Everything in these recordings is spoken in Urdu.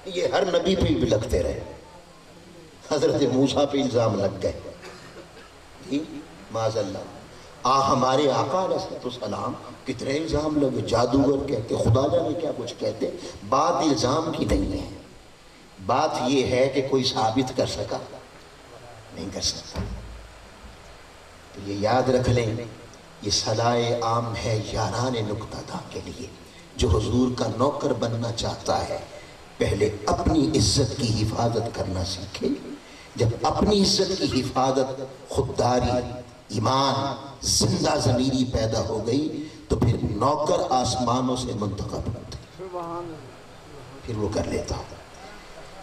یہ ہر نبی پہ بھی لگتے رہے. حضرت موسیٰ پہ الزام لگ گئے، معاذ اللہ. ہمارے آقا علیہ السلام کتنے الزام لگے، جادوگر کہتے، خدا جانے کیا کچھ کہتے. بات الزام کی نہیں ہے، بات یہ ہے کہ کوئی ثابت کر سکا نہیں کر سکتا. تو یہ یاد رکھ لیں، یہ صلاح عام ہے یاران نکتہ داں کے لیے. جو حضور کا نوکر بننا چاہتا ہے پہلے اپنی عزت کی حفاظت کرنا سیکھے. جب اپنی عزت کی حفاظت، خودداری، ایمان، زندہ ضمیری پیدا ہو گئی تو پھر نوکر آسمانوں سے منتخب ہوتے، پھر وہ کر لیتا.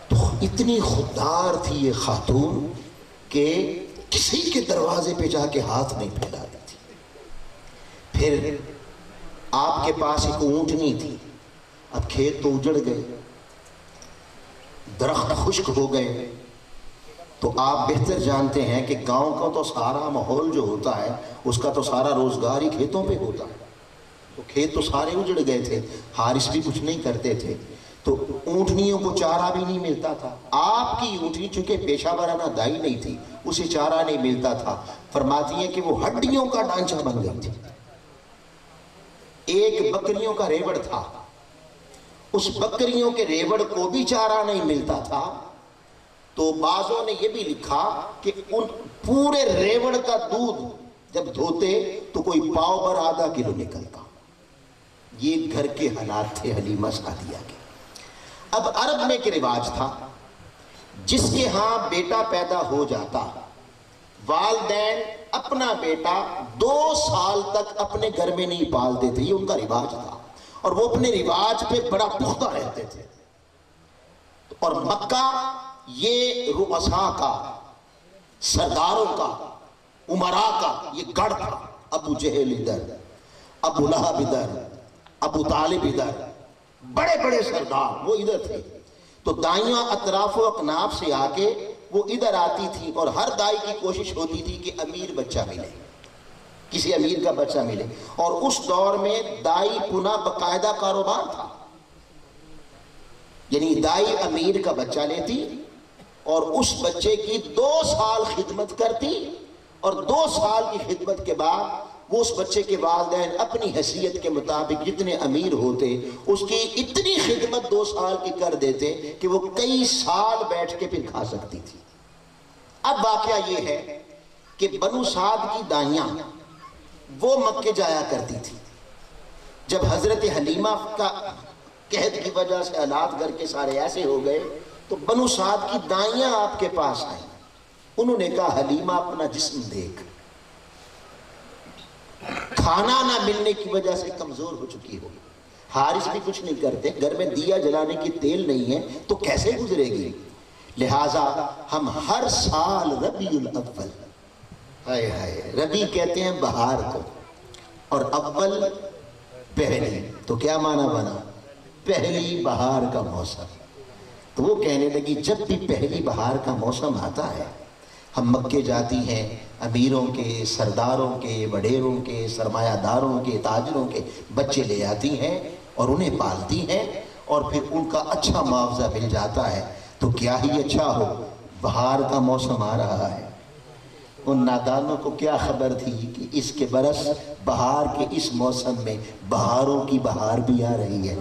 تو اتنی خوددار تھی یہ خاتون کہ کسی کے دروازے پہ جا کے ہاتھ نہیں پھیلا دیتی. پھر آپ کے پاس ایک اونٹنی تھی. اب کھیت تو اجڑ گئے، درخت خشک ہو گئے، تو آپ بہتر جانتے ہیں کہ گاؤں کا تو سارا ماحول جو ہوتا ہے اس کا تو سارا روزگار ہی کھیتوں پہ ہوتا ہے. تو کھیت تو سارے اجڑ گئے تھے، حارث بھی کچھ نہیں کرتے تھے، تو اونٹنیوں کو چارہ بھی نہیں ملتا تھا. آپ کی اونٹنی چونکہ پیشہ ورانہ دائی نہیں تھی، اسے چارہ نہیں ملتا تھا. فرماتی ہے کہ وہ ہڈیوں کا ڈھانچہ بن گئی تھی. ایک بکریوں کا ریوڑ تھا، اس بکریوں کے ریوڑ کو بھی چارہ نہیں ملتا تھا. تو بعضوں نے یہ بھی لکھا کہ ان پورے ریوڑ کا دودھ جب دھوتے تو کوئی پاؤ پر آدھا کلو نکلتا. یہ گھر کے حالات تھے حلیمہ سعدیہ کے. اب عرب میں ایک رواج تھا، جس کے ہاں بیٹا پیدا ہو جاتا والدین اپنا بیٹا 2 سال تک اپنے گھر میں نہیں پالتے تھے. یہ ان کا رواج تھا اور وہ اپنے رواج پہ بڑا پختہ رہتے تھے. اور مکہ یہ رؤساء کا، سرداروں کا، امراء کا یہ گڑھ تھا. ابو جہل ادھر، ابو لہب ادھر، ابو طالب ادھر، بڑے بڑے سردار وہ ادھر تھے. تو دائیاں اطراف و اکناف سے آ کے وہ ادھر آتی تھی اور ہر دائی کی کوشش ہوتی تھی کہ امیر بچہ ملے، کسی امیر کا بچہ ملے. اور اس دور میں دائی پناہ باقاعدہ کاروبار تھا، یعنی دائی امیر کا بچہ لیتی اور اس بچے کی 2 سال خدمت کرتی، اور 2 سال کی خدمت کے بعد وہ اس بچے کے والدین اپنی حیثیت کے مطابق جتنے امیر ہوتے اس کی اتنی خدمت 2 سال کی کر دیتے کہ وہ کئی سال بیٹھ کے پھر کھا سکتی تھی. اب واقعہ یہ ہے کہ بنو سعد کی دائیاں وہ مکے جایا کرتی تھی. جب حضرت حلیمہ کا قحط کی وجہ سے حالات گھر کے سارے ایسے ہو گئے تو بنو سعد کی دائیاں آپ کے پاس آئیں. انہوں نے کہا حلیمہ اپنا جسم دیکھ، کھانا نہ ملنے کی وجہ سے کمزور ہو چکی ہو، حارث بھی کچھ نہیں کرتے، گھر میں دیا جلانے کی تیل نہیں ہے تو کیسے گزرے گی. لہٰذا ہم ہر سال ربیع الاول، ہائے ہائے ربیع کہتے ہیں بہار کو، اور اول پہلی، تو کیا معنی بنا؟ پہلی بہار کا موسم. تو وہ کہنے لگی جب بھی پہلی بہار کا موسم آتا ہے ہم مکے جاتی ہیں، امیروں کے، سرداروں کے، وڈیروں کے، سرمایہ داروں کے، تاجروں کے بچے لے آتی ہیں اور انہیں پالتی ہیں اور پھر ان کا اچھا معاوضہ مل جاتا ہے. تو کیا ہی اچھا ہو، بہار کا موسم آ رہا ہے. ان نادانوں کو کیا خبر تھی کہ اس کے برس بہار کے اس موسم میں بہاروں کی بہار بھی آ رہی ہے.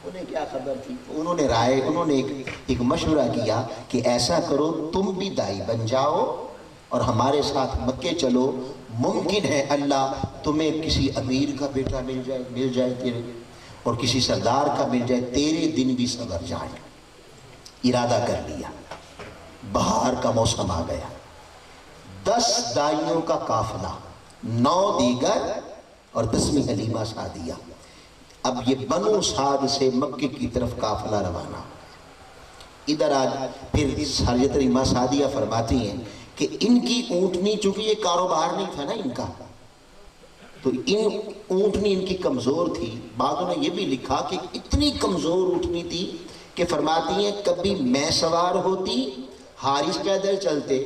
انہیں کیا خبر تھی؟ انہوں نے انہوں نے ایک مشورہ کیا کہ ایسا کرو تم بھی دائی بن جاؤ اور ہمارے ساتھ مکے چلو، ممکن ہے اللہ تمہیں کسی امیر کا بیٹا مل جائے تیرے، اور کسی سردار کا مل جائے، تیرے دن بھی سنور جائیں. ارادہ کر لیا. بہار کا موسم آ گیا. 10 دائیوں کا قافلہ، 9 دیگر اور 10ویں حلیمہ سعدیہ. اب یہ بنو سعد سے مکے کی طرف قافلہ روانہ. ادھر آج پھر حضرت حلیمہ سعدیہ فرماتی ہیں کہ ان کی اونٹنی، چونکہ یہ کاروبار نہیں تھا نا ان کا، تو اونٹنی ان کی کمزور تھی. بعضوں نے یہ بھی لکھا کہ اتنی کمزور اونٹنی تھی کہ فرماتی ہیں کبھی میں سوار ہوتی حارث پیدل چلتے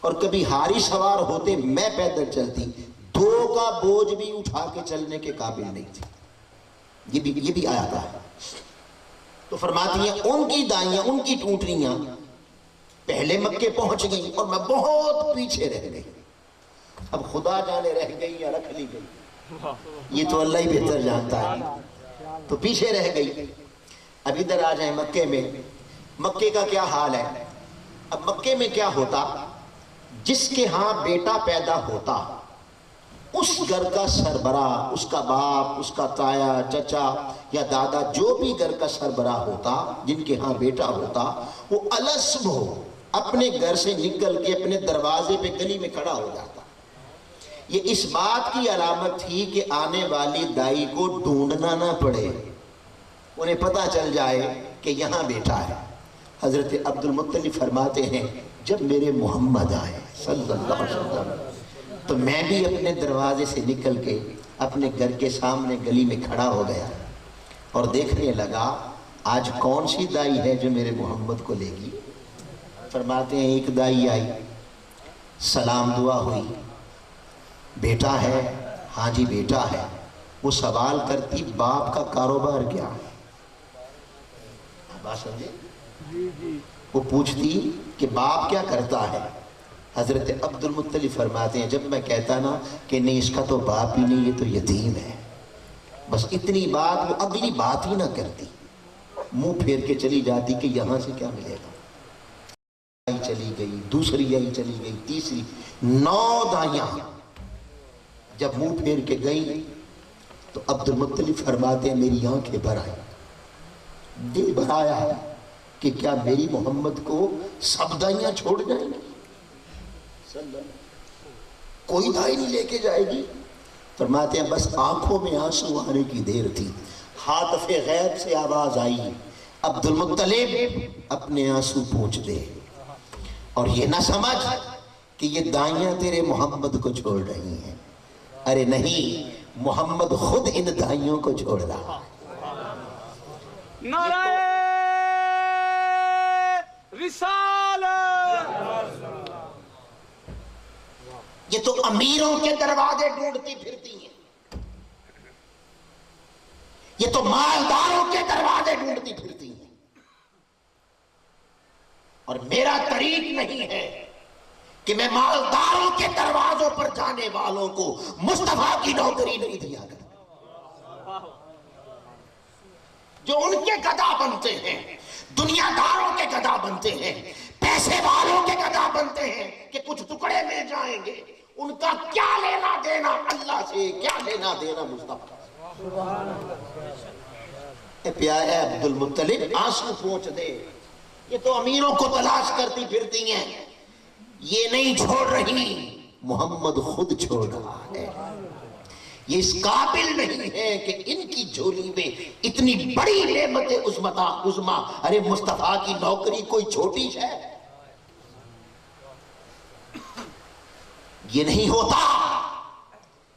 اور کبھی حارث سوار ہوتے میں پیدل چلتی، 2 کا بوجھ بھی اٹھا کے چلنے کے قابل نہیں تھی. یہ بھی آیا تھا. تو فرماتی ہیں ان کی دائیاں، ان کی ٹوٹریاں پہلے مکے پہنچ گئیں اور میں بہت پیچھے رہ گئی. اب خدا جانے رہ گئی یا رکھ لی گئی، یہ تو اللہ ہی بہتر جانتا ہے. تو پیچھے رہ گئی. اب ادھر آ جائیں مکے میں. مکے کا کیا حال ہے؟ اب مکے میں کیا ہوتا، جس کے ہاں بیٹا پیدا ہوتا اس گھر کا سربراہ، اس کا باپ، اس کا تایا، چچا یا دادا، جو بھی گھر کا سربراہ ہوتا جن کے ہاں بیٹا ہوتا، وہ الاسب ہو اپنے گھر سے نکل کے اپنے دروازے پہ گلی میں کھڑا ہو جاتا. یہ اس بات کی علامت تھی کہ آنے والی دائی کو ڈھونڈنا نہ پڑے، انہیں پتہ چل جائے کہ یہاں بیٹا ہے. حضرت عبد المطلب فرماتے ہیں جب میرے محمد آئے صلی اللہ علیہ وسلم تو میں بھی اپنے دروازے سے نکل کے اپنے گھر کے سامنے گلی میں کھڑا ہو گیا اور دیکھنے لگا آج کون سی دائی ہے جو میرے محمد کو لے گی. فرماتے ہیں ایک دائی آئی، سلام دعا ہوئی، بیٹا ہے؟ ہاں جی بیٹا ہے. وہ سوال کرتی باپ کا کاروبار کیا ہے؟ بات سمجھے؟ وہ پوچھتی کہ باپ کیا کرتا ہے؟ حضرت عبد المطلب فرماتے ہیں جب میں کہتا نا کہ نہیں اس کا تو باپ ہی نہیں، یہ تو یتیم ہے، بس اتنی بات، وہ اگلی بات ہی نہ کرتی، منہ پھیر کے چلی جاتی کہ یہاں سے کیا ملے گا. آئی چلی گئی، دوسری آئی چلی گئی، تیسری، 9 دائیاں جب منہ پھیر کے گئی تو عبد المطلب فرماتے ہیں میری آنکھیں بھر آئی، دل بھر آیا کہ کیا میری محمد کو سب دائیاں چھوڑ جائیں گی؟ کوئی دائی نہیں لے کے جائے گی؟ فرماتے ہیں بس آنکھوں میں آنسو آنے کی دیر تھی، ہاتف غیب سے آواز آئی عبد المطلب اپنے آنسو پوچھ دے اور یہ نہ سمجھ کہ یہ دائیاں تیرے محمد کو چھوڑ رہی ہیں. ارے نہیں، محمد خود ان دائیوں کو چھوڑ رہا ہے. نعرہ رسالت. یہ تو امیروں کے دروازے ڈھونڈتی پھرتی ہیں، یہ تو مالداروں کے دروازے ڈھونڈتی پھرتی ہیں. اور میرا طریق نہیں ہے کہ میں مالداروں کے دروازوں پر جانے والوں کو مصطفیٰ کی نوکری نہیں دیا کرتا. جو ان کے گدا بنتے ہیں، دنیا داروں کے گدا بنتے ہیں، پیسے والوں کے گدا بنتے ہیں کہ کچھ ٹکڑے مل جائیں گے، ان کا کیا لینا دینا اللہ سے، کیا لینا دینا مصطفیٰ سے. اے پیارے عبد المطلب آنسو پوچھ دے، یہ تو امیروں کو تلاش کرتی پھرتی ہیں، یہ نہیں چھوڑ رہی، محمد خود چھوڑ رہا ہے. یہ اس قابل نہیں ہے کہ ان کی جھولی میں اتنی بڑی نعمت عظما. ارے مصطفیٰ کی نوکری کوئی چھوٹی ہے؟ یہ نہیں ہوتا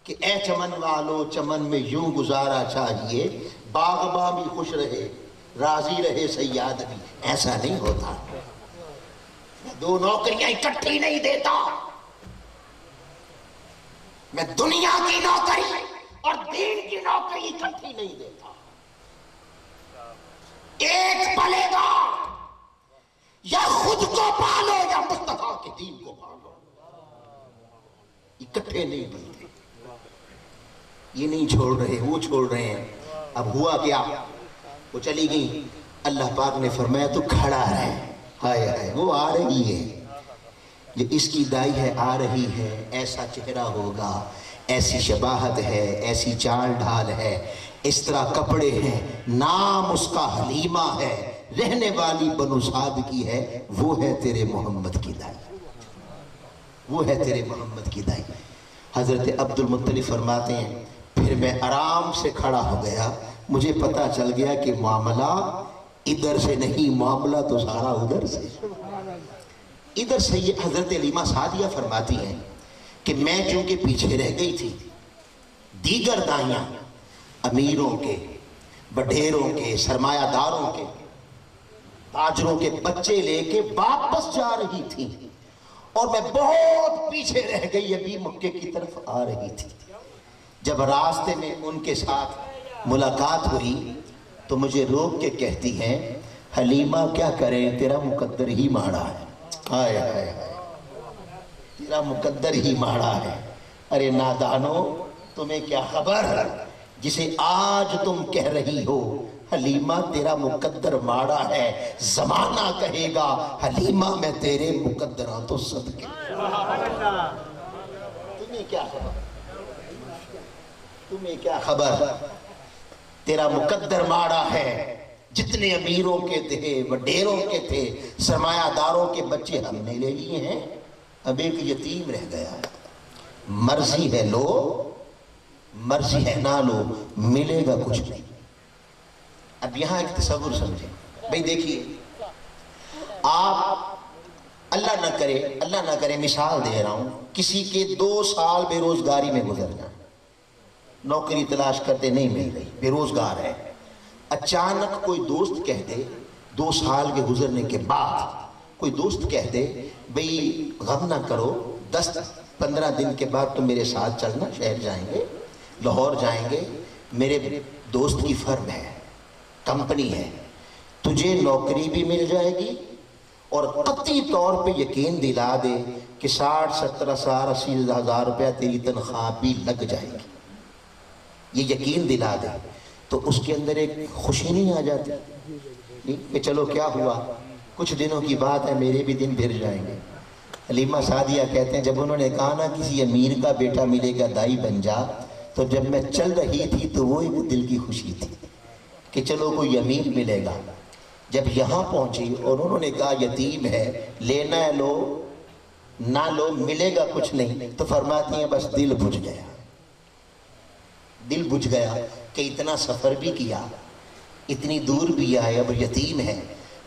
کہ اے چمن والو چمن میں یوں گزارا چاہیے، باغباں بھی خوش رہے، راضی رہے صیاد بھی. ایسا نہیں ہوتا. میں 2 نوکریاں اکٹھی نہیں دیتا، میں دنیا کی نوکری اور دین کی نوکری اکٹھی نہیں دیتا. ایک پلے گا، یا خود کو پالو یا مصطفیٰ کے دین کو پالو، اکٹھے نہیں ملتے. یہ نہیں چھوڑ رہے، وہ چھوڑ رہے ہیں. اب ہوا کیا؟ وہ چلی گئی. اللہ پاک نے فرمایا تو کھڑا رہے. ہائے ہائے، وہ آ رہی ہے، جو اس کی دائی ہے آ رہی ہے، ایسا چہرہ ہوگا، ایسی شباہت ہے، ایسی چال ڈھال ہے، اس طرح کپڑے ہیں، نام اس کا حلیمہ ہے، رہنے والی بنو سعد کی ہے. وہ ہے تیرے محمد کی دائی، وہ ہے تیرے محمد کی دائی. حضرت عبد المطلب فرماتے ہیں پھر میں آرام سے کھڑا ہو گیا. مجھے پتا چل گیا کہ معاملہ ادھر سے نہیں، معاملہ تو سارا ادھر سے. ادھر سے یہ حضرت علیمہ سعدیہ فرماتی ہیں کہ میں چونکہ پیچھے رہ گئی تھی، دیگر دائیاں امیروں کے، بڈھیروں کے، سرمایہ داروں کے، تاجروں کے بچے لے کے واپس جا رہی تھی اور میں بہت پیچھے رہ گئی، ابھی مکے کی طرف آ رہی تھی. جب راستے میں ان کے ساتھ ملاقات ہوئی تو مجھے روک کے کہتی ہیں حلیمہ کیا کریں تیرا مقدر ہی ماڑا ہے. ہائے ہائے ہائے، تیرا مقدر ہی ماڑا ہے. ارے نادانو تمہیں کیا خبر جسے آج تم کہہ رہی ہو حلیمہ تیرا مقدر ماڑا ہے، زمانہ کہے گا حلیمہ میں تیرے مقدراتوں صدقے. تمہیں کیا خبر، تمہیں کیا خبر، تیرا مقدر ماڑا ہے. جتنے امیروں کے تھے وڈیروں کے تھے سرمایہ داروں کے بچے ہم نے لے لیے ہیں، اب ایک یتیم رہ گیا ہے. مرضی ہے لو، مرضی ہے نہ لو، ملے گا کچھ نہیں. اب یہاں ایک تصور سمجھیں بھئی، دیکھیے آپ اللہ نہ کرے مثال دے رہا ہوں، کسی کے 2 سال بے روزگاری میں گزر جائیں، نوکری تلاش کرتے نہیں مل رہی، بے روزگار ہے. اچانک کوئی دوست کہہ دے 2 سال کے گزرنے کے بعد کوئی دوست کہہ دے بھئی غم نہ کرو، 10-15 دن کے بعد تم میرے ساتھ چلنا، شہر جائیں گے، لاہور جائیں گے، میرے دوست کی فرم ہے، کمپنی ہے، تجھے نوکری بھی مل جائے گی اور قطعی طور پہ یقین دلا دے کہ 60-70-80 ہزار روپیہ تیری تنخواہ بھی لگ جائے گی. یہ یقین دلا دے تو اس کے اندر ایک خوشی نہیں آ جاتی کہ چلو کیا ہوا، کچھ دنوں کی بات ہے، میرے بھی دن پھر جائیں گے. حلیمہ سعدیہ کہتے ہیں جب انہوں نے کہا نا کسی امیر کا بیٹا ملے گا دائی بن جا، تو جب میں چل رہی تھی تو وہ ایک دل کی خوشی تھی کہ چلو کوئی امیر ملے گا. جب یہاں پہنچی اور انہوں نے کہا یتیم ہے، لینا ہے لو، نہ لو ملے گا کچھ نہیں، تو فرماتی ہیں بس دل بجھ گیا، دل بجھ گیا کہ اتنا سفر بھی کیا، اتنی دور بھی آئے، اب یتیم ہے.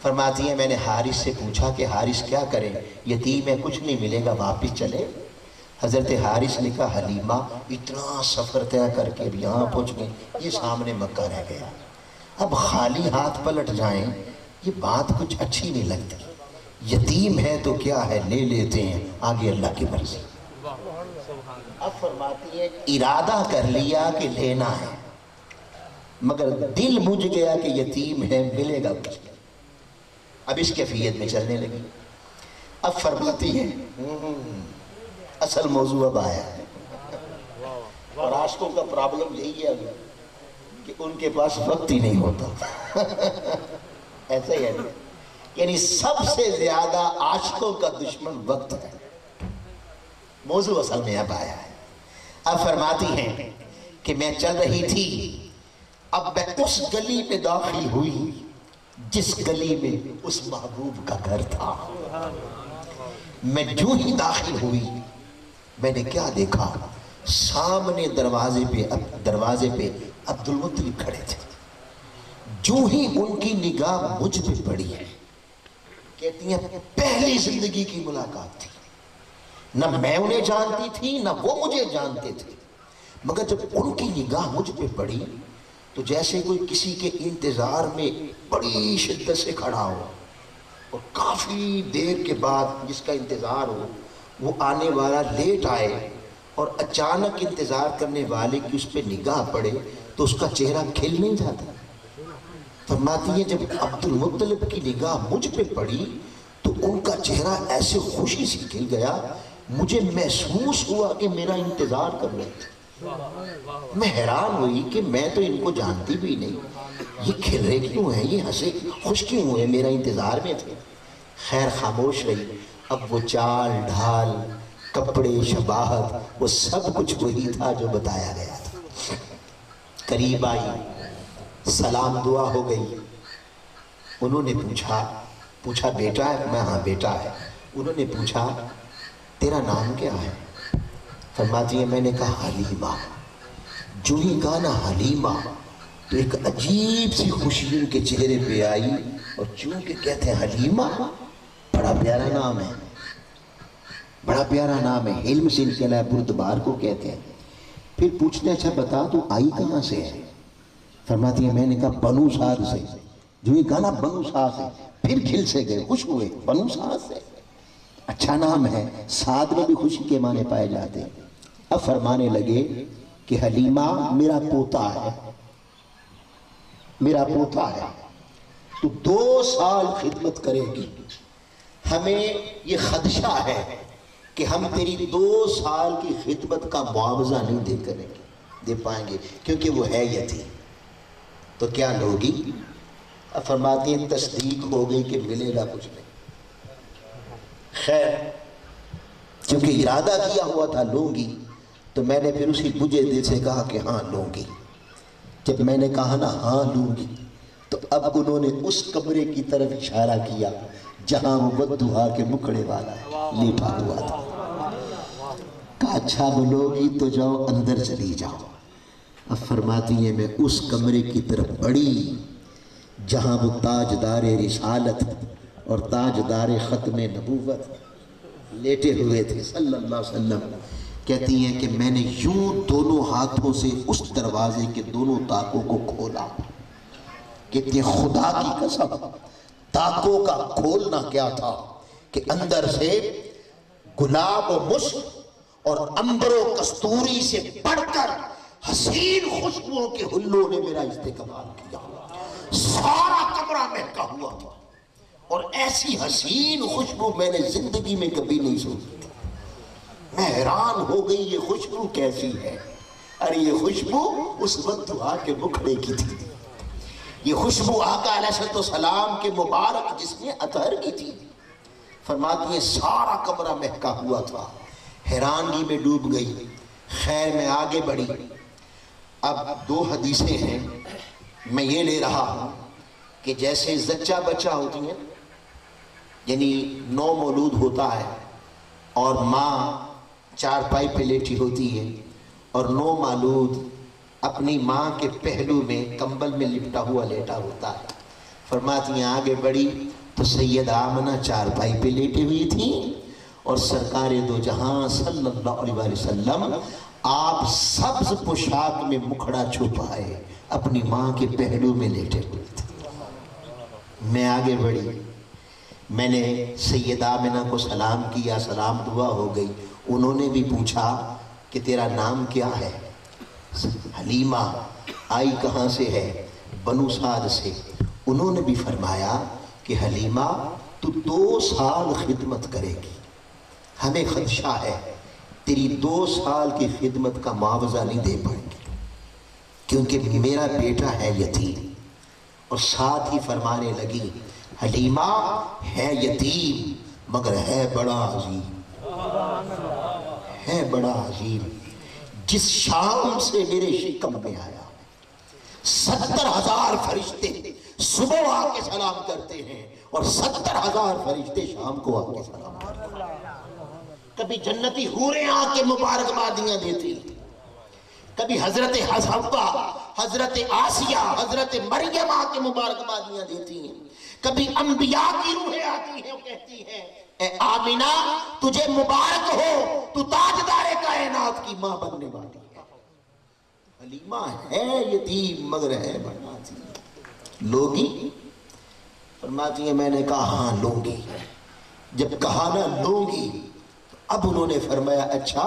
فرماتی ہیں میں نے حارث سے پوچھا کہ حارث کیا کریں، یتیم ہے کچھ نہیں ملے گا، واپس چلے. حضرت حارث نے کہا حلیمہ اتنا سفر طے کر کے اب یہاں پہنچ گئے، یہ سامنے مکہ رہ گیا، اب خالی ہاتھ پلٹ جائیں یہ بات کچھ اچھی نہیں لگتی. یتیم ہے تو کیا ہے، لے لیتے ہیں، آگے اللہ کی مرضی. اب فرماتی ہے ارادہ کر لیا کہ لینا ہے، مگر دل بجھ گیا کہ یتیم ہے، ملے گا کچھ. اب اس کیفیت میں چلنے لگی. اب فرماتی ہے اصل موضوع اب آیا ہے، اور عاشقوں کا پرابلم یہی ہے کہ ان کے پاس وقت ہی نہیں ہوتا. ایسا ہی ہے، یعنی سب سے زیادہ عاشقوں کا دشمن وقت ہے. موضوع اصل میں اب آیا ہے. اب فرماتی ہیں کہ میں چل رہی تھی، اب میں اس گلی میں داخل ہوئی جس گلی میں اس محبوب کا گھر تھا. میں جو ہی داخل ہوئی میں نے کیا دیکھا، سامنے دروازے پہ عبد المطلب کھڑے تھے. جو ہی ان کی نگاہ مجھ پہ پڑی ہے، کہتی ہیں پہلی زندگی کی ملاقات تھی، نہ میں انہیں جانتی تھی نہ وہ مجھے جانتے تھے، مگر جب ان کی نگاہ مجھ پہ پڑی تو جیسے کوئی کسی کے انتظار میں بڑی شدت سے کھڑا ہو اور کافی دیر کے بعد جس کا انتظار ہو وہ آنے والا لیٹ آئے اور اچانک انتظار کرنے والے کی اس پہ نگاہ پڑے تو اس کا چہرہ کھل نہیں جاتا. فرماتی ہے جب عبد المطلب کی نگاہ مجھ پہ پڑی تو ان کا چہرہ ایسے خوشی سے کھل گیا، مجھے محسوس ہوا کہ میرا انتظار کر رہے تھے. میں حیران ہوئی کہ میں تو ان کو جانتی بھی نہیں، یہ کھل رہے کیوں ہیں، یہ ہنسے خوش کیوں ہوئے، میرا انتظار میں تھے. خیر خاموش رہی. اب وہ چال ڈھال، کپڑے، شباہت، وہ سب کچھ وہی تھا جو بتایا گیا تھا. قریب آئی، سلام دعا ہو گئی. انہوں نے پوچھا بیٹا ہے؟ میں ہاں بیٹا ہے. انہوں نے پوچھا تیرا نام کیا ہے؟ فرماتی ہے میں نے کہا حلیمہ. جو ہی کہا نا حلیمہ تو ایک عجیب سی خوشی ان کے چہرے پہ آئی، اور چونکہ کہتے ہیں حلیمہ بڑا پیارا نام ہے، بڑا پیارا نام ہے، علم سے نکلا ہے، بردبار کو کہتے ہیں. پھر پوچھتے اچھا بتا تو آئی کہاں سے ہے؟ فرماتی ہے میں نے کہا بنو سعد سے. جو ہی کہا نا بنو سعد سے پھر کھل سے گئے، خوش ہوئے، بنو سعد سے اچھا نام ہے، سعد میں بھی خوشی کے معنی پائے جاتے. اب فرمانے لگے کہ حلیمہ میرا پوتا ہے. میرا پوتا ہے، تو 2 سال خدمت کرے گی، ہمیں یہ خدشہ ہے کہ ہم تیری 2 سال کی خدمت کا معاوضہ نہیں دے پائیں گے کیونکہ وہ ہے یتیم۔ تو کیا لوگی؟ اب فرماتی ہیں تصدیق ہو گئی کہ ملے گا کچھ نہیں۔ خیر، چونکہ ارادہ کیا ہوا تھا لوں گی، تو میں نے پھر اسی بجھے دل سے کہا کہ ہاں لوں گی۔ جب میں نے کہا نا ہاں لوں گی، تو اب انہوں نے اس کمرے کی طرف اشارہ کیا جہاں وہ بددعا کے مکڑے والا لیٹا ہوا تھا۔ کہا اچھا بولوگی تو جاؤ اندر چلی جاؤ۔ اب فرماتی ہیں میں اس کمرے کی طرف بڑھی جہاں وہ تاجدار رسالت اور تاجدار ختم نبوت لیٹے ہوئے تھے صلی اللہ علیہ وسلم۔ کہتی ہیں کہ میں نے یوں دونوں ہاتھوں سے اس دروازے کے دونوں تاکوں کو کھولا۔ کہتی ہیں خدا کی قسم تاکوں کا کھولنا کیا تھا کہ اندر سے گلاب و مشک اور عنبر و کستوری سے بڑھ کر حسین خوشبوؤں کے حلوں نے میرا استقبال کیا۔ سارا کمرہ مہکا ہوا تھا اور ایسی حسین خوشبو میں نے زندگی میں کبھی نہیں سنی۔ میں حیران ہو گئی یہ خوشبو کیسی ہے؟ ارے یہ خوشبو اس بددعا کے مکھڑے کی تھی، یہ خوشبو آقا علیہ السلام کے مبارک جس میں اطہر کی تھی۔ فرماتی ہیں سارا کمرہ مہکا ہوا تھا، حیرانگی میں ڈوب گئی۔ خیر میں آگے بڑھی۔ اب 2 حدیثیں ہیں، میں یہ لے رہا ہوں کہ جیسے زچہ بچہ ہوتی ہیں، یعنی نو مولود ہوتا ہے اور ماں چارپائی پہ لیٹی ہوتی ہے اور نو مولود اپنی ماں کے پہلو میں کمبل میں لپٹا ہوا لیٹا ہوتا ہے۔ فرماتی ہیں آگے بڑھی تو سید آمنہ چارپائی پہ لیٹی ہوئی تھی اور سرکار دو جہاں صلی اللہ علیہ وسلم آپ سبز پوشاک میں مکھڑا چھپائے اپنی ماں کے پہلو میں لیٹے ہوئے تھے۔ میں آگے بڑھی، میں نے سید آمنہ کو سلام کیا، سلام دعا ہو گئی۔ انہوں نے بھی پوچھا کہ تیرا نام کیا ہے؟ حلیمہ۔ آئی کہاں سے ہے؟ بنو سعد سے۔ انہوں نے بھی فرمایا کہ حلیمہ تو 2 سال خدمت کرے گی، ہمیں خدشہ ہے تیری 2 سال کی خدمت کا معاوضہ نہیں دے پائیں گے کیونکہ میرا بیٹا ہے یتیم۔ اور ساتھ ہی فرمانے لگی حلیمہ ہے یتیم مگر ہے بڑا عظیم، ہے بڑا عظیم۔ جس شام سے میرے شکم میں آیا 70,000 فرشتے صبح آ کے سلام کرتے ہیں اور 70,000 فرشتے شام کو آ کے سلام کرتے ہیں۔ کبھی جنتی حوریں آ کے مبارکبادیاں دیتی، کبھی حضرت حفصہ، حضرت آسیہ، حضرت مریم آ کے مبارکبادیاں دیتی ہیں، کبھی انبیاء کی روحیں آتی ہیں اور کہتی ہیں اے آمنہ تجھے مبارک ہو، تو تاجدار کائنات کی ماں بننے والی ہے۔ حلیمہ ہے یتیم مگر ہے بڑا عظیم، لوگی؟ فرماتی ہیں میں نے کہا ہاں لوں گی۔ جب کہا نا لوں گی، اب انہوں نے فرمایا اچھا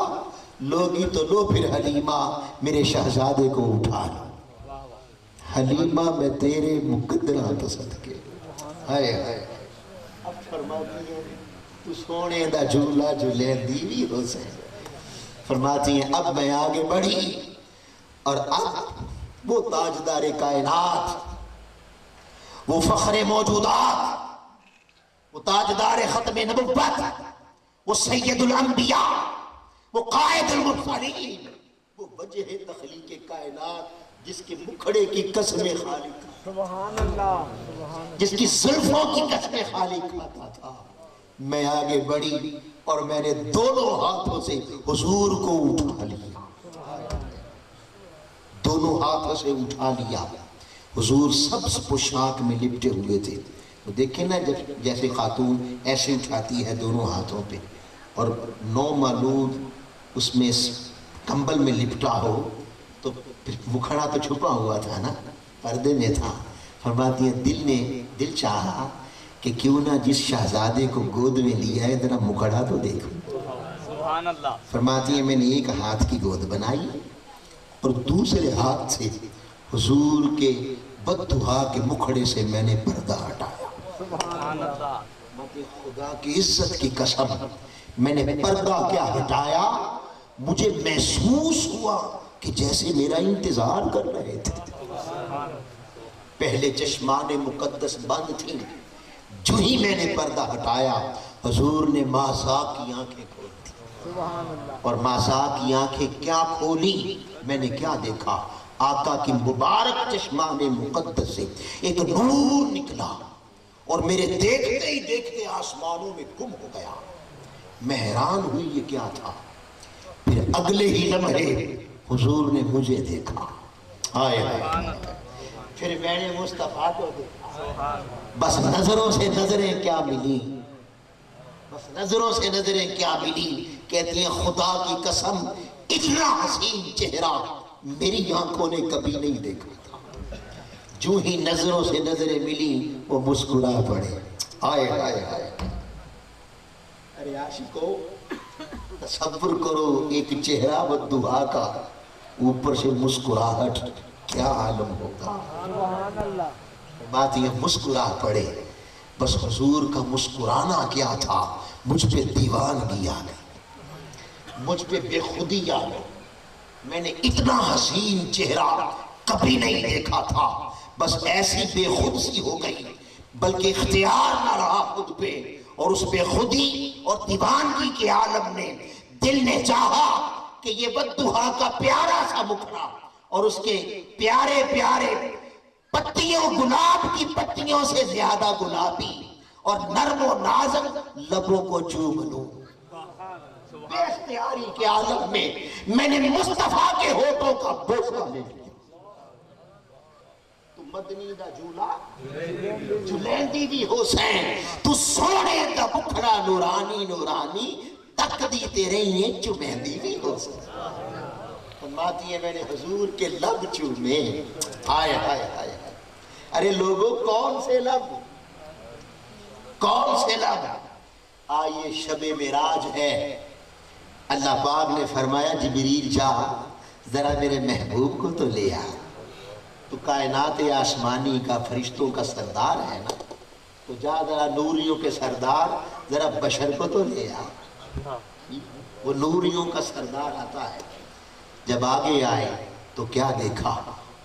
لوگی تو لو پھر حلیمہ میرے شہزادے کو اٹھا لو۔ حلیمہ میں تیرے مقدرات صدقے، ہائے ہائے۔ اب فرماتی ہیں تو سونے دا جھولا جھولے دیوی ہو سے۔ فرماتی ہیں اب میں آگے بڑھی اور اب وہ تاجدار کائنات، وہ فخر موجودات، وہ تاجدار ختم نبوت، وہ سید الانبیاء، وہ قائد المرسلین، وہ وجہ تخلیق کائنات جس کے مکھڑے کی قسم خالق، سبحان اللہ، جس کی زلفوں کی قسم خالق کھاتا تھا۔ میں آگے بڑھی اور میں نے دونوں ہاتھوں سے حضور کو اٹھا لیا، دونوں ہاتھوں سے اٹھا لیا۔ حضور سبز پوشاک میں لپٹے ہوئے تھے۔ دیکھیں نا جیسے خاتون ایسے اٹھاتی ہے دونوں ہاتھوں پہ، اور نو مولود اس میں کمبل میں لپٹا ہو تو مکھڑا تو چھپا ہوا تھا نا، پردے میں تھا۔ فرماتی ہیں دل چاہا کہ کیوں نہ جس شہزادے کو گود میں لیا ہے ذرا مکھڑا تو دیکھوں۔ سبحان اللہ۔ فرماتی ہیں میں نے ایک ہاتھ کی گود بنائی اور دوسرے ہاتھ سے حضور کے بددعا کے مکھڑے سے میں نے پردہ ہٹایا. سبحان اللہ. خدا کی عزت کی قسم میں نے پردہ کیا ہٹایا, مجھے محسوس ہوا کہ جیسے میرا انتظار کر رہے تھے. پہلے چشمان مقدس بند تھی, جو ہی میں نے پردہ ہٹایا حضور نے ماسا کی آنکھیں کھول دی. اور ماسا کی آنکھیں کیا کھولی, میں نے کیا دیکھا, آقا کی مبارک چشمان مقدس سے ایک نور نکلا اور میرے دیکھتے ہی دیکھتے آسمانوں میں گم ہو گیا. میں حیران ہوئی یہ کیا تھا. پھر اگلے ہی لمحے حضور نے مجھے دیکھا. آئے پھر میں نے مصطفیٰ کو دیکھا. بس نظروں سے نظریں کیا ملی, بس نظروں سے نظریں کیا ملی. کہتی ہیں خدا کی قسم اتنا حسین چہرہ میری آنکھوں نے کبھی نہیں دیکھا تھا. جو ہی نظروں سے نظریں ملی وہ مسکرا پڑے. آئے آئے آئے. ارے عاشقو تصور کرو ایک چہرہ بددعا کا, اوپر سے مسکراہٹ, کیا عالم ہوگا. بات یہ مسکرا پڑے. بس حضور کا مسکرانا کیا تھا, مجھ پہ دیوانگی آ گئی, مجھ پہ بے خودی آ گئی. میں نے اتنا حسین چہرہ کبھی نہیں دیکھا تھا. بس ایسی بے خود سی ہو گئی, بلکہ اختیار نہ رہا خود پہ, اور اس بے خودی اور دیوانگی کے عالم نے دل نے چاہا کہ یہ بددعا کا پیارا سا مکھڑا اور اس کے پیارے پیارے پتیوں, گلاب کی پتیوں سے زیادہ گلابی اور نرم و نازک لبوں کو چوم لوں. بے اختیاری کے عالم میں نے مصطفیٰ کے ہونٹوں کا بوسہ لے لیا. تو مدنی دا جھولا جھلیندی بھی حسین, تو سونے دا مکھڑا نورانی نورانی, تک دی تیرے یہ چمیندی بھی حسین. فرماتی ہے میں نے حضور کے لب چومے. آئے آئے آئے. ارے لوگوں کون سے لب, کون سے لب. آئیے شب معراج ہے, اللہ پاک نے فرمایا جبریل جا ذرا میرے محبوب کو تو لے آ. تو کائنات آسمانی کا فرشتوں کا سردار ہے نا, تو جا ذرا نوریوں کے سردار ذرا بشر کو تو لے آ. وہ نوریوں کا سردار آتا ہے. جب آگے آئے تو کیا دیکھا,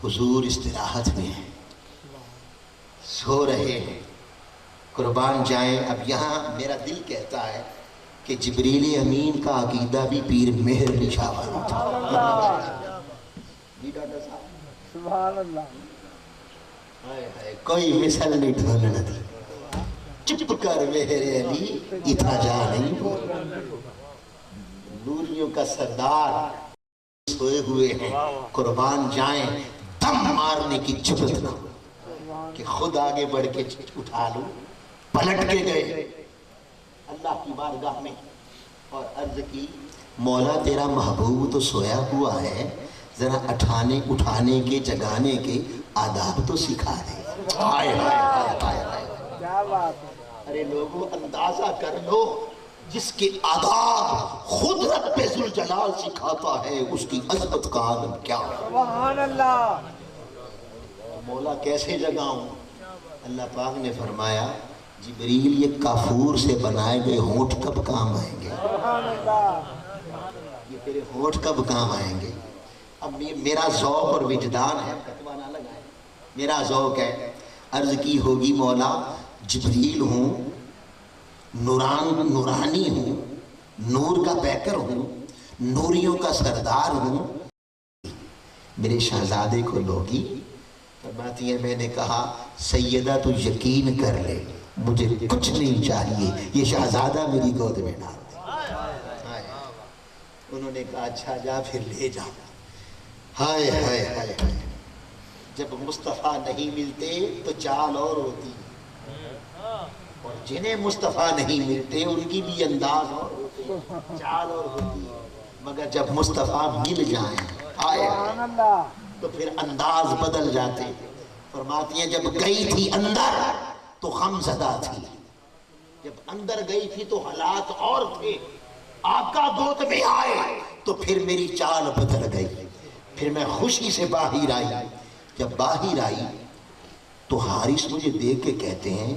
حضور استراحت میں ہیں, سو رہے ہیں. قربان جائیں. اب یہاں میرا دل کہتا ہے کہ جبریل امین کا عقیدہ بھی پیر مہر علی شاہ والا تھا. سبحان اللہ. کوئی مثل نہیں ڈھولنا دی, چپ کر مہر علی اتنا جا نہیں بول. نوریوں کا سردار سوئے ہوئے ہیں. قربان جائیں دم مارنے کی جرأت نہ کہ خود آگے بڑھ کے اٹھا لوں. پلٹ کے گئے اللہ کی بارگاہ میں اور عرض کی مولا تیرا محبوب تو سویا ہوا ہے, ذرا اٹھانے کے جگانے کے آداب تو سکھا دے. آئے آئے آئے آئے. ارے لوگوں اندازہ کر لو, جس کے آداب خود رب ذوالجلال سکھاتا ہے اس کی عظمت کا عالم کیا. سبحان اللہ. مولا کیسے جگاؤں. اللہ پاک نے فرمایا جبریل یہ کافور سے بنائے گئے ہونٹ کب کام آئیں گے, یہ تیرے ہونٹ کب کام آئیں گے. اب میرا ذوق اور وجدان ہے, فتویٰ نہ لگائیں, میرا ذوق ہے. عرض کی ہوگی مولا جبریل ہوں, نورانی ہوں, نور کا پیکر ہوں, نوریوں کا سردار ہوں, میرے شہزادے کو لوگی. فرماتی ہے میں نے کہا سیدہ تو یقین کر لے مجھے کچھ نہیں چاہیے, یہ شہزادہ میری گود میں ڈال دے. انہوں نے کہا اچھا جا پھر لے جا. ہائے ہائے ہائے. جب مصطفیٰ نہیں ملتے تو چال اور ہوتی, اور جنہیں مصطفیٰ نہیں ملتے ان کی بھی انداز اور ہوتی, چال اور ہوتی. مگر جب مصطفیٰ مل جائیں آئے تو پھر انداز بدل جاتے. فرماتی ہیں جب گئی تھی اندر تو غم زدہ تھی, جب اندر گئی تھی تو حالات اور تھے. آقا گود میں آئے تو پھر میری چال بدل گئی. پھر میں خوشی سے باہر آئی. جب باہر آئی تو حارث مجھے دیکھ کے کہتے ہیں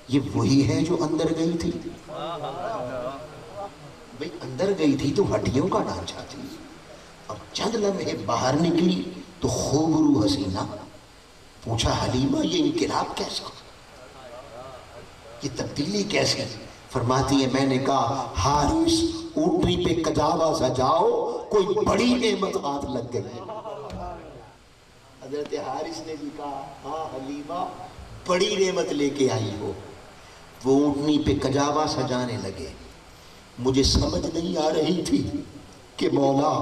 یہ وہی ہے جو اندر گئی تھی؟ بھئی اندر گئی تھی تو ہڈیوں کا ڈھانچہ تھی، اور چند لمحے باہر نکلی تو خوبرو حسینہ۔ پوچھا حلیمہ یہ انقلاب کیسا، یہ تبدیلی کیسی؟ فرماتی ہے میں نے کہا حارث اونٹنی پہ کجاوا سجاؤ، کوئی بڑی نعمت ہاتھ لگ گئی۔ حضرت حارث نے بھی کہا ہاں حلیمہ بڑی نعمت لے کے آئی ہو۔ وہ اونٹنی پہ کجاوا سجانے لگے۔ مجھے سمجھ نہیں آ رہی تھی کہ مولا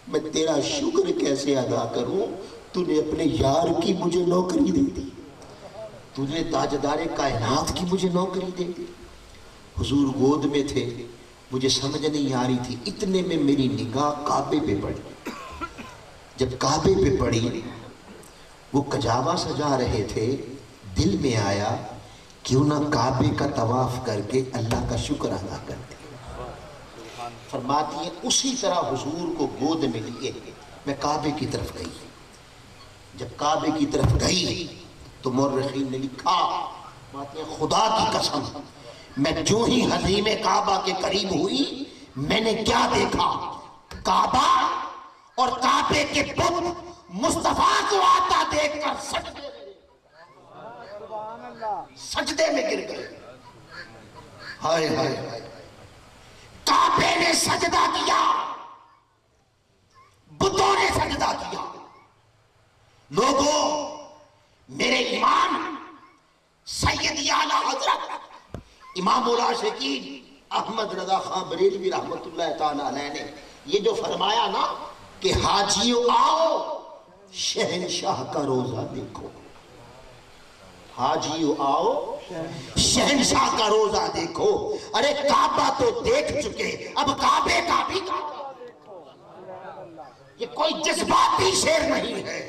میں تیرا شکر کیسے ادا کروں، تو نے اپنے یار کی مجھے نوکری دے دی، تو نے تاجدار کائنات کی مجھے نوکری دے دی۔ حضور گود میں تھے، مجھے سمجھ نہیں آ رہی تھی، اتنے میں میری نگاہ کعبے پہ پڑی۔ جب کعبے پہ پڑی، وہ کجاوا سجا رہے تھے، دل میں آیا کیوں نہ کعبے کا طواف کر کے اللہ کا شکر ادا کرتے۔ فرماتی ہے اسی طرح حضور کو گود میں لیے میں کعبے کی طرف گئی۔ جب کعبے کی طرف گئی تو مورخین نے لکھا، فرماتی ہے خدا کی قسم میں جو ہی حریم کعبہ کے قریب ہوئی، میں نے کیا دیکھا؟ کعبہ اور کعبے کے بت مصطفیٰ کو آتا دیکھ کر سجدے میں گر گئے۔ ہائے ہائے ہائے، کعبے نے سجدہ کیا، بتوں نے سجدہ کیا۔ لوگوں، میرے امام سید اعلیٰ حضرت امام العاشقین احمد رضا خان بریلوی رحمت اللہ تعالیٰ علیہ نے یہ جو فرمایا نا کہ حاجیوں آؤ شہنشاہ کا روزہ دیکھو، حاجیوں آؤ شہنشاہ کا روزہ دیکھو۔ ارے کعبہ تو دیکھ چکے، اب کعبے کا بھی کعبہ دیکھو۔ یہ کوئی جذباتی شعر نہیں ہے،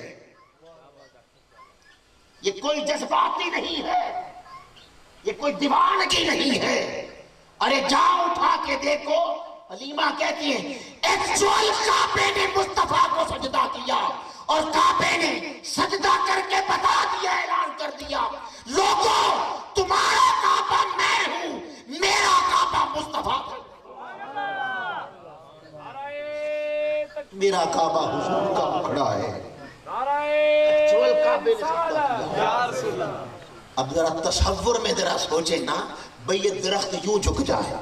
یہ کوئی جذباتی نہیں ہے، یہ کوئی دیوانگی نہیں ہے۔ ارے جاؤ اٹھا کے دیکھو۔ حلیمہ کہتی ہیں ایکچوئل کعبے نے مصطفیٰ کو سجدہ کیا، اور کعبے نے سجدہ کر کے بتا دیا، اعلان کر دیا لوگوں تمہارا کعبہ میں ہوں، میرا کعبہ مصطفیٰ ہے، میرا کعبہ حضور کا مکھڑا ہے۔ ایکچوئل کعبے نے سجدہ کیا۔ اب ذرا تصور میں ذرا سوچیں نا، بھئی یہ درخت یوں جھک جائے،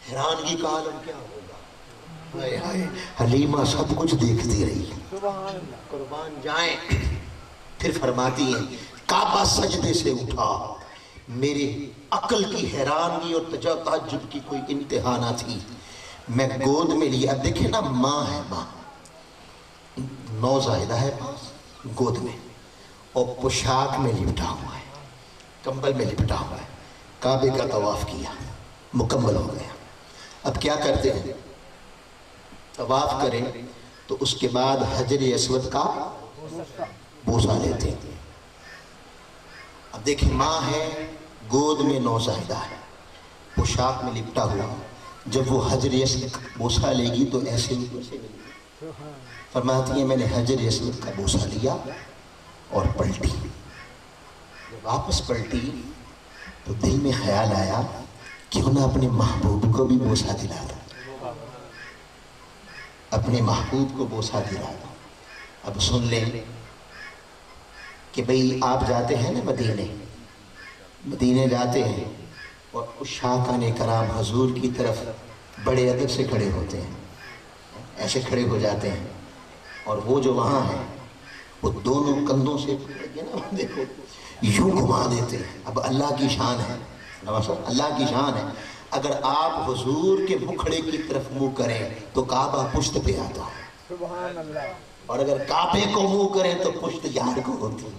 حیرانگی کا عالم کیا ہوگا۔ ہائے ہائے، حلیمہ سب کچھ دیکھتی رہی، قربان جائیں۔ پھر فرماتی ہیں کعبہ سجدے سے اٹھا، میرے عقل کی حیرانگی اور تعجب کی کوئی انتہا نہ تھی۔ میں گود میں لیا، دیکھیں نا ماں ہے، ماں نوزائیدہ ہے پاس گود میں، اور پوشاک میں لپٹا ہوا ہے، کمبل میں لپٹا ہوا ہے۔ کعبے کا طواف کیا، مکمل ہو گیا۔ اب کیا کرتے ہیں؟ طواف کریں تو اس کے بعد حجر اسود کا بوسہ لیتے ہیں۔ اب دیکھیں ماں ہے، گود میں نوزائیدہ ہے، پوشاک میں لپٹا ہوا، جب وہ حجر اسود کا بوسہ لے گی تو ایسے فرماتی ہیں میں نے حجر اسود کا بوسہ لیا اور پلٹی۔ جب واپس پلٹی تو دل میں خیال آیا کیوں نہ اپنے محبوب کو بھی بوسہ دلا دوں، اپنے محبوب کو بوسہ دلا دوں۔ اب سن لیں کہ بھئی آپ جاتے ہیں نا مدینے جاتے ہیں، اور عشاقان کرام حضور کی طرف بڑے ادب سے کھڑے ہوتے ہیں، ایسے کھڑے ہو جاتے ہیں، اور وہ جو وہاں ہیں وہ دونوں کندھوں سے دیکھو یوں گھما دیتے ہیں۔ اب اللہ کی شان ہے، اللہ کی شان ہے، اگر آپ حضور کے مکھڑے کی طرف منہ کریں تو کعبہ پشت پہ آتا ہے، اور اگر کعبے کو منہ کریں تو پشت یار کو ہوتی ہے۔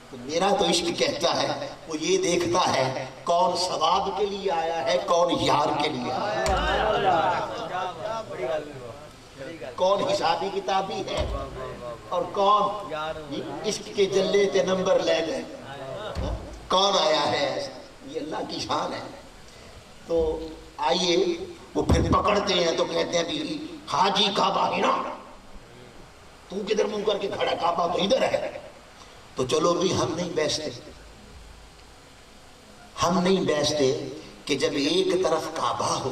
تو میرا تو عشق کہتا ہے، وہ یہ دیکھتا ہے کون ثواب کے لیے آیا ہے، کون یار کے لیے آیا ہے، کون حسابی کتابی ہے اور کون عشق کے جلے تے نمبر لے گئے، کون آیا ہے ایسا، یہ اللہ کی شان ہے۔ تو آئیے وہ پھر پکڑتے ہیں تو کہتے ہیں بھی حاجی کعبہ ہی نا، تو کدھر منہ کر کے کھڑا؟ کعبہ تو ادھر ہے. تو چلو بھی ہم نہیں بیچتے کہ جب ایک طرف کعبہ ہو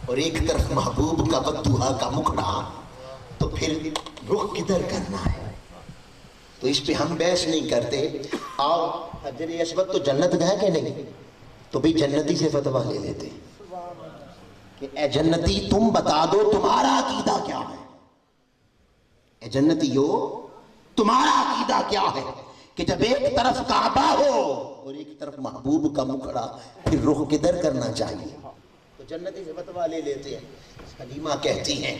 اور ایک طرف محبوب کا بددعا کا مکھڑا تو پھر رخ کدھر کرنا ہے. تو اس پہ ہم بحث نہیں کرتے. آؤ حجر اسود تو جنت گئے کہ نہیں؟ تو بھی جنتی سے فتویٰ لے لیتے کہ اے جنتی تم بتا دو تمہارا عقیدہ کیا ہے. اے جنتیو تمہارا عقیدہ کیا ہے کہ جب ایک طرف کعبہ ہو اور ایک طرف محبوب کا مکھڑا پھر رخ کدھر کرنا چاہیے؟ تو جنتی سے فتویٰ لے لیتے ہیں. حلیمہ کہتی ہیں